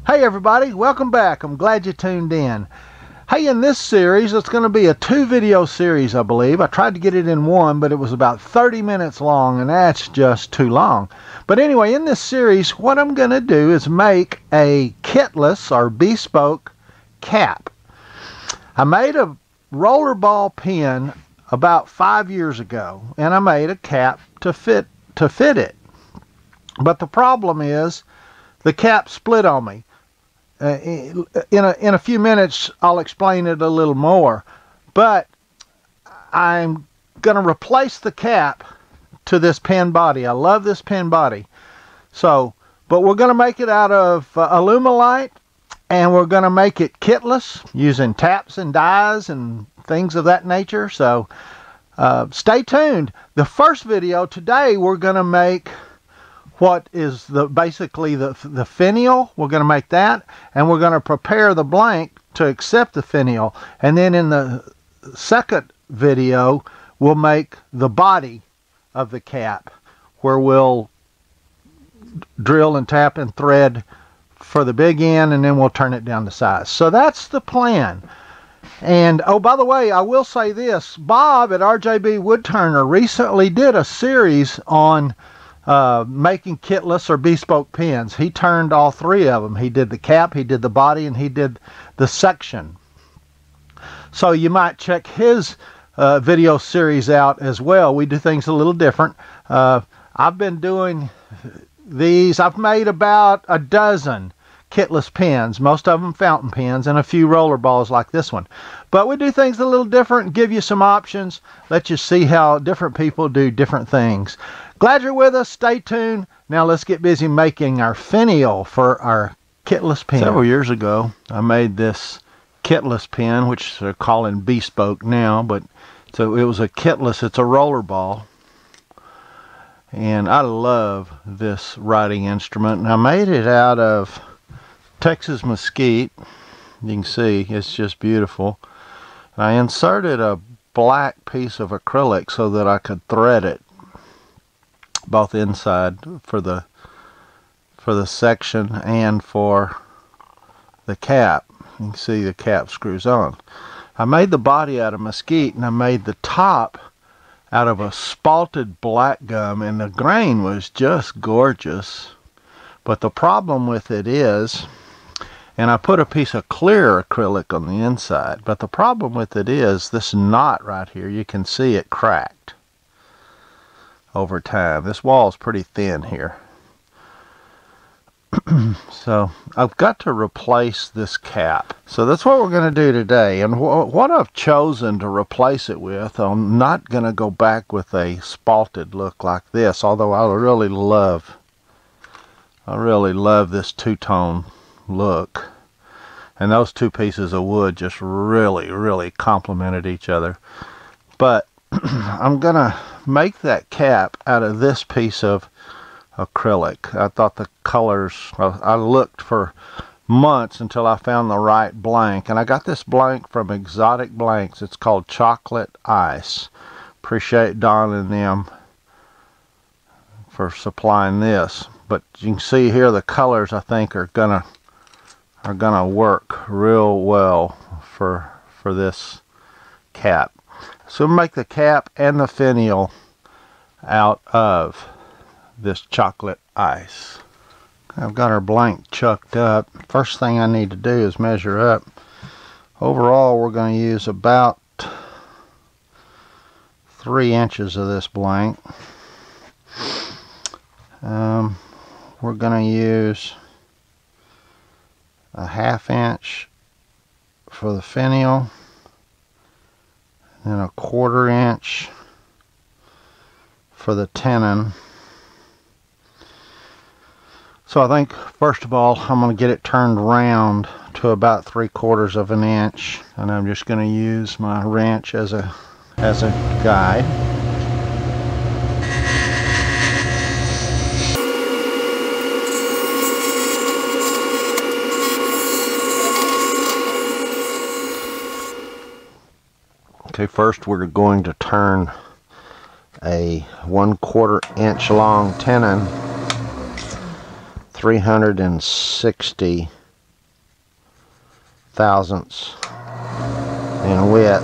Hey everybody, welcome back. I'm glad you tuned in. Hey, in this series, it's going to be a 2-video series, I believe. I tried to get it in one, but it was about 30 minutes long, and that's just too long. But anyway, in this series, what I'm going to do is make a Kitless or Bespoke cap. I made a rollerball pin about 5 years ago, and I made a cap to fit it. But the problem is, the cap split on me. In a few minutes, I'll explain it a little more. But I'm going to replace the cap to this pin body. I love this pin body. But we're going to make it out of Alumilite, and we're going to make it kitless using taps and dies and things of that nature. So stay tuned. The first video today, we're going to make what is basically the finial. We're going to make that, and we're going to prepare the blank to accept the finial. And then in the second video, we'll make the body of the cap, where we'll drill and tap and thread for the big end, and then we'll turn it down to size. So that's the plan. And oh, by the way, I will say this: Bob at RJB Woodturner recently did a series on making kitless or bespoke pins. He turned all three of them. He did the cap, he did the body, and he did the section. So you might check his video series out as well. We do things a little different. I've been doing these. I've made about a dozen kitless pins, most of them fountain pens, and a few roller balls like this one. But we do things a little different and give you some options, let you see how different people do different things. Glad you're with us. Stay tuned. Now let's get busy making our finial for our kitless pen. Several years ago, I made this kitless pen, which they're calling Bespoke now, but so it was a kitless. It's a roller ball, and I love this writing instrument. And I made it out of Texas mesquite. You can see it's just beautiful. And I inserted a black piece of acrylic so that I could thread it both inside for the section and for the cap. You can see the cap screws on. I made the body out of mesquite, and I made the top out of a spalted black gum, and the grain was just gorgeous. But the problem with it is, and I put a piece of clear acrylic on the inside, but the problem with it is this knot right here, you can see it cracked over time. This wall is pretty thin here. So I've got to replace this cap. So that's what we're going to do today. And what I've chosen to replace it with, I'm not going to go back with a spalted look like this, although I really love this two-tone look. And those two pieces of wood just really complemented each other. But I'm going to make that cap out of this piece of acrylic. I thought the colors, I looked for months until I found the right blank, and I got this blank from Exotic Blanks. It's called Chocolate Ice. Appreciate Don and them for supplying this. But you can see here the colors I think are gonna work real well for this cap. So we'll make the cap and the finial out of this chocolate ice. I've got our blank chucked up. First thing I need to do is measure up. Overall, we're going to use about 3 inches of this blank. We're going to use a 1/2 inch for the finial, and a 1/4 inch for the tenon. So I think first of all I'm going to get it turned round to about 3/4 of an inch, and I'm just going to use my wrench as a guide. Okay, first we're going to turn a 1/4 inch long tenon 360 thousandths in width.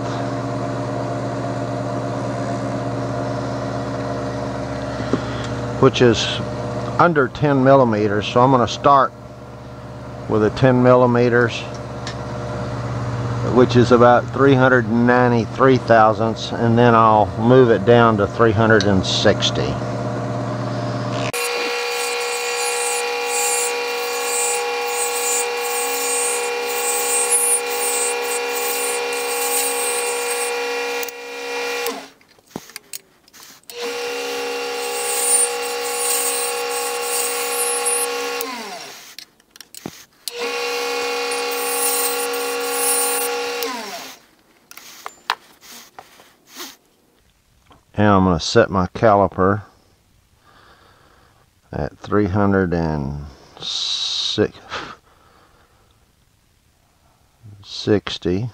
Which is under 10 millimeters, so I'm going to start with a 10 millimeters, which is about 393 thousandths, and then I'll move it down to 360. Now I'm going to set my caliper at 360.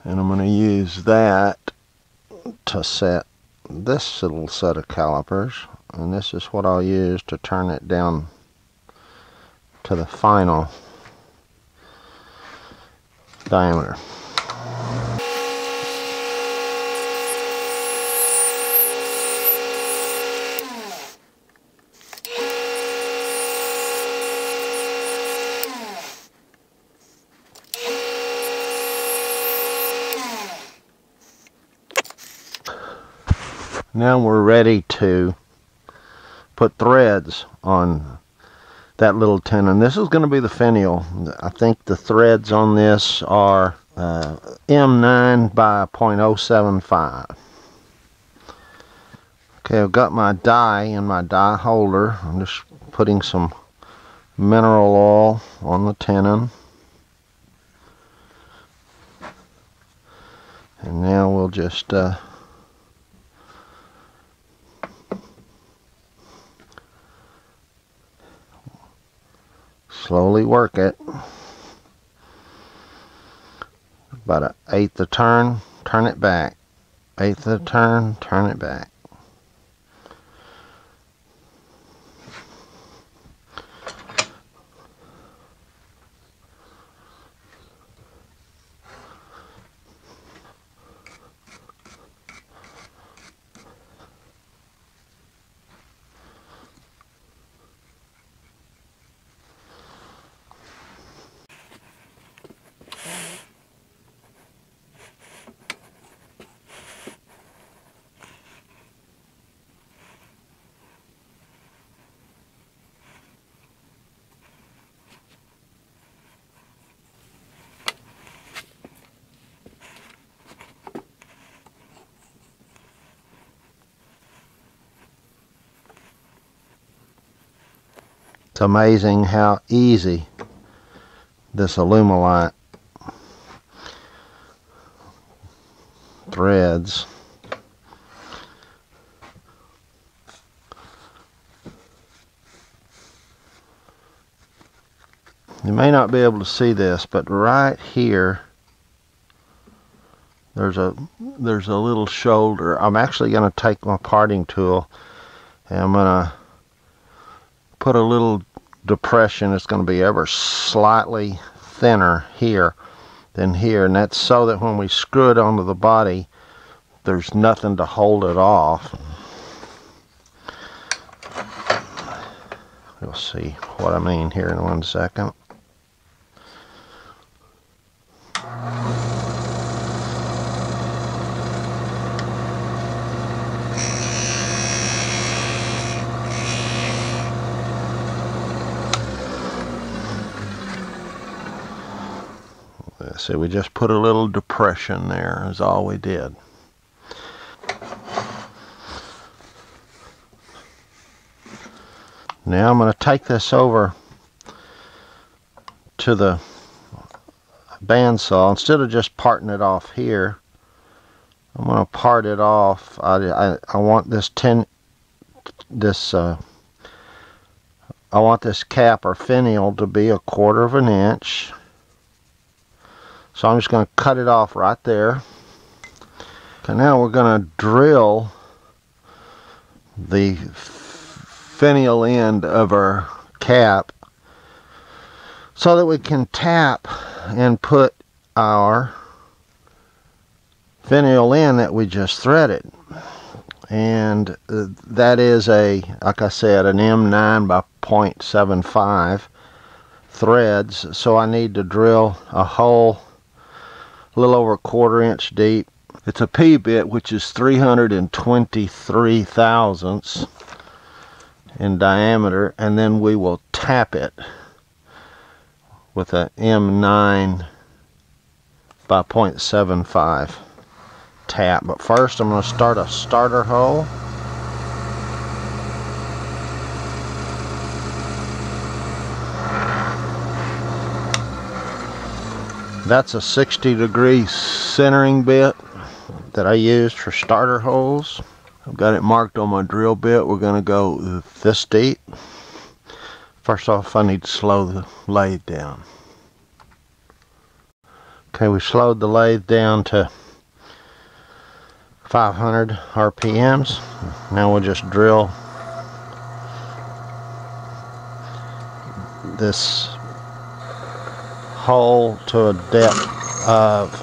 And I'm going to use that to set this little set of calipers. And this is what I'll use to turn it down to the final diameter. Now we're ready to put threads on that little tenon. This is going to be the finial. I think the threads on this are M9 by 0.075. Okay, I've got my die in my die holder. I'm just putting some mineral oil on the tenon. And now we'll just slowly work it. About an eighth of turn, turn it back. Eighth of turn, turn it back. It's amazing how easy this Alumilite threads. You may not be able to see this, but right here there's a little shoulder. I'm actually going to take my parting tool and I'm going to put a little depression. It's going to be ever slightly thinner here than here, and that's so that when we screw it onto the body, there's nothing to hold it off. You'll see what I mean here in 1 second. So we just put a little depression there is all we did. Now I'm going to take this over to the bandsaw. Instead of just parting it off here, I'm going to part it off. I want this I want this cap or finial to be 1/4 of an inch. So I'm just going to cut it off right there. Okay, now we're going to drill the finial end of our cap so that we can tap and put our finial in that we just threaded. And that is like I said, an M9 by 0.75 threads. So I need to drill a hole a little over 1/4 inch deep. It's a P bit, which is 323 thousandths in diameter, and then we will tap it with a M9 by 0.75 tap. But first I'm going to start a starter hole. That's a 60-degree centering bit that I used for starter holes. I've got it marked on my drill bit. We're going to go this deep. First off, I need to slow the lathe down. Okay, we slowed the lathe down to 500 RPMs. Now we'll just drill this hole to a depth of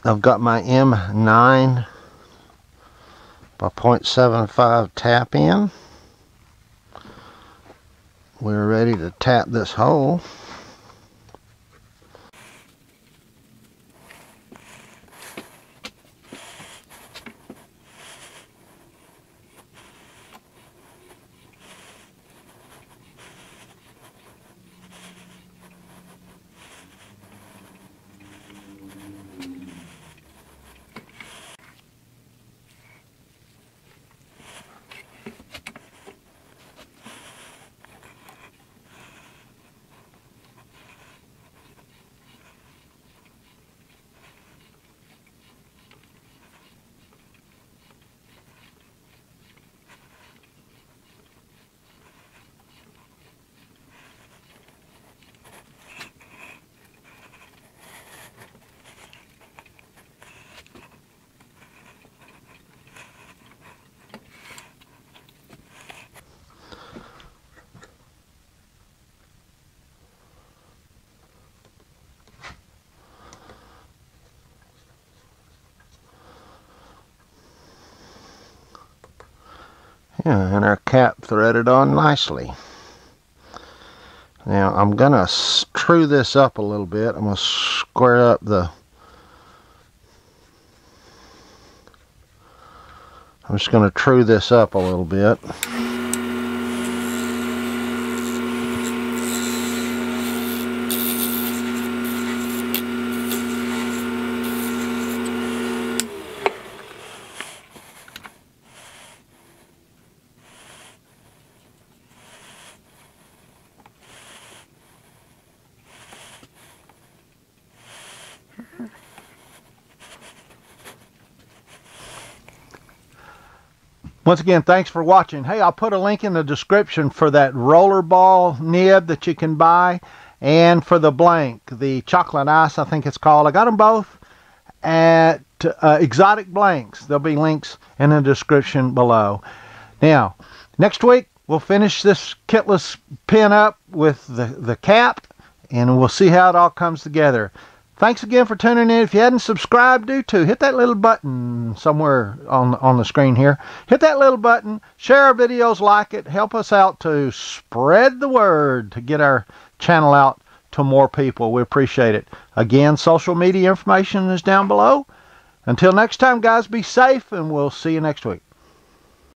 I've got my M9 by 0.75 tap in. We're ready to tap this hole. Yeah, and our cap threaded on nicely. Now I'm gonna true this up a little bit. I'm gonna square up I'm just gonna true this up a little bit. Once again, thanks for watching. Hey, I'll put a link in the description for that rollerball nib that you can buy, and for the blank, the chocolate ice, I think it's called. I got them both at Exotic Blanks. There'll be links in the description below. Now, next week, we'll finish this Kitless pin up with the cap, and we'll see how it all comes together. Thanks again for tuning in. If you hadn't subscribed, do too. Hit that little button somewhere on the screen here. Hit that little button. Share our videos, like it. Help us out to spread the word to get our channel out to more people. We appreciate it. Again, social media information is down below. Until next time, guys, be safe, and we'll see you next week.